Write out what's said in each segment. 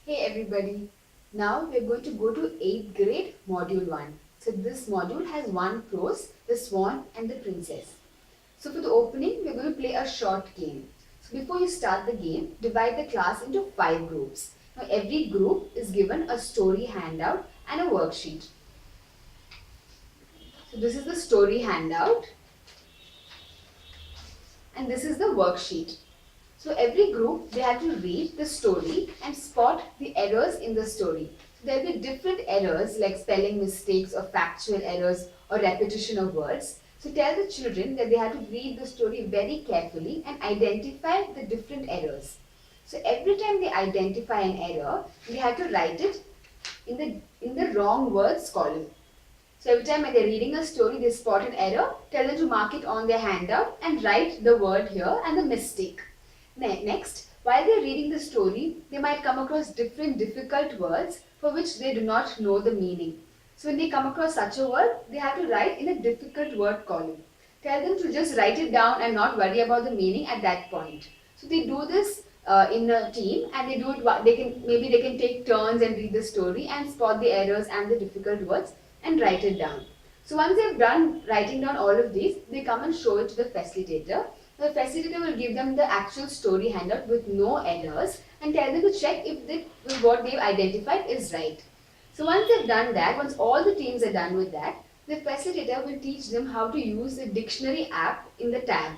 Hey everybody, now we are going to go to 8th grade module 1. So this module has one prose, the Swan and the Princess. So for the opening, we are going to play a short game. So before you start the game, divide the class into 5 groups. Now every group is given a story handout and a worksheet. So this is the story handout and this is the worksheet. So every group, they have to read the story and spot the errors in the story. So there will be different errors like spelling mistakes or factual errors or repetition of words. So tell the children that they have to read the story very carefully and identify the different errors. So every time they identify an error, they have to write it in the wrong words column. So every time when they're reading a story, they spot an error, tell them to mark it on their handout and write the word here and the mistake. Next, while they're reading the story, they might come across different difficult words for which they do not know the meaning. So when they come across such a word, they have to write in a difficult word column. Tell them to just write it down and not worry about the meaning at that point. So they do this in a team and they do it. Maybe they can take turns and read the story and spot the errors and the difficult words and write it down. So once they've done writing down all of these, they come and show it to the facilitator. The facilitator will give them the actual story handout with no errors and tell them to check if what they've identified is right. So once they've done that, once all the teams are done with that, the facilitator will teach them how to use the dictionary app in the tab.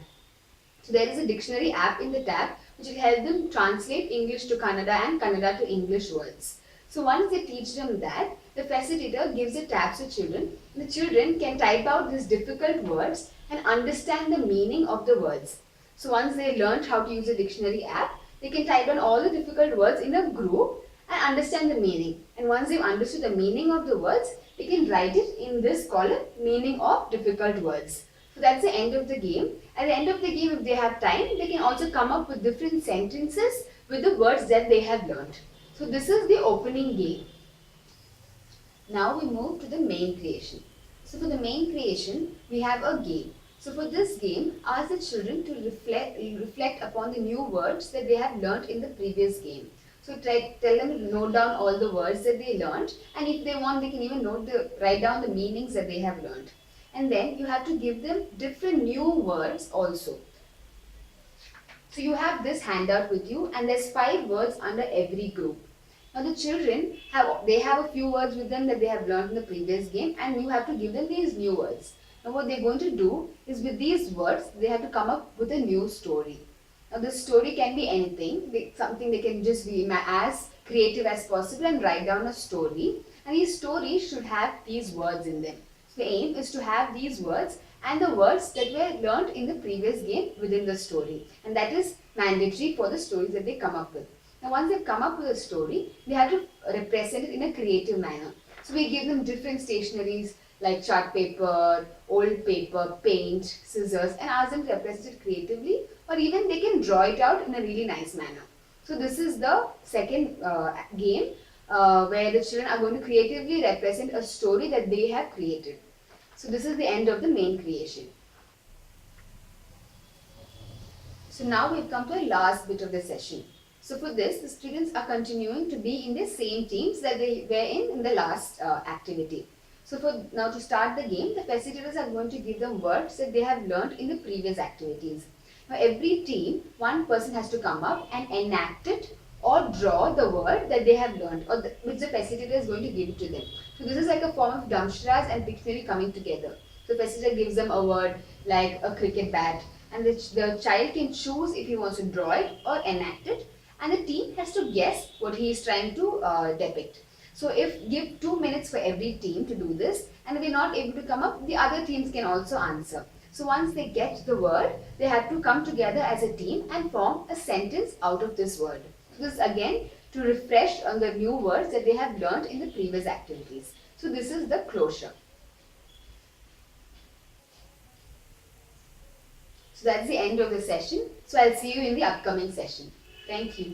So there is a dictionary app in the tab which will help them translate English to Kannada and Kannada to English words. So once they teach them that, the facilitator gives the tabs to children. The children can type out these difficult words and understand the meaning of the words. So once they learned how to use a dictionary app, they can type down all the difficult words in a group and understand the meaning. And once they've understood the meaning of the words, they can write it in this column, meaning of difficult words. So that's the end of the game. At the end of the game, if they have time, they can also come up with different sentences with the words that they have learned. So this is the opening game. Now we move to the main creation. So for the main creation, we have a game. So for this game, ask the children to reflect upon the new words that they have learnt in the previous game. So tell them to note down all the words that they learnt, and if they want, they can even write down the meanings that they have learnt. And then you have to give them different new words also. So you have this handout with you and there's 5 words under every group. Now the children have a few words with them that they have learned in the previous game and you have to give them these new words. Now what they're going to do is with these words, they have to come up with a new story. Now this story can be anything, something they can just be as creative as possible and write down a story. And these stories should have these words in them. So the aim is to have these words and the words that were learned in the previous game within the story. And that is mandatory for the stories that they come up with. Now once they've come up with a story, they have to represent it in a creative manner. So we give them different stationeries like chart paper, old paper, paint, scissors and ask them to represent it creatively or even they can draw it out in a really nice manner. So this is the second game where the children are going to creatively represent a story that they have created. So this is the end of the main creation. So now we've come to the last bit of the session. So for this, the students are continuing to be in the same teams that they were in the last activity. So now to start the game, the facilitators are going to give them words that they have learned in the previous activities. Now every team, one person has to come up and enact it or draw the word that they have learned or which the facilitator is going to give it to them. So this is like a form of Damsharas and Pictionary coming together. So the facilitator gives them a word like a cricket bat and the child can choose if he wants to draw it or enact it and the team has to guess what he is trying to depict. So give 2 minutes for every team to do this and if they're not able to come up, the other teams can also answer. So once they get the word, they have to come together as a team and form a sentence out of this word. So this is again to refresh on the new words that they have learned in the previous activities. So this is the closure. So that's the end of the session. So I'll see you in the upcoming session. Thank you.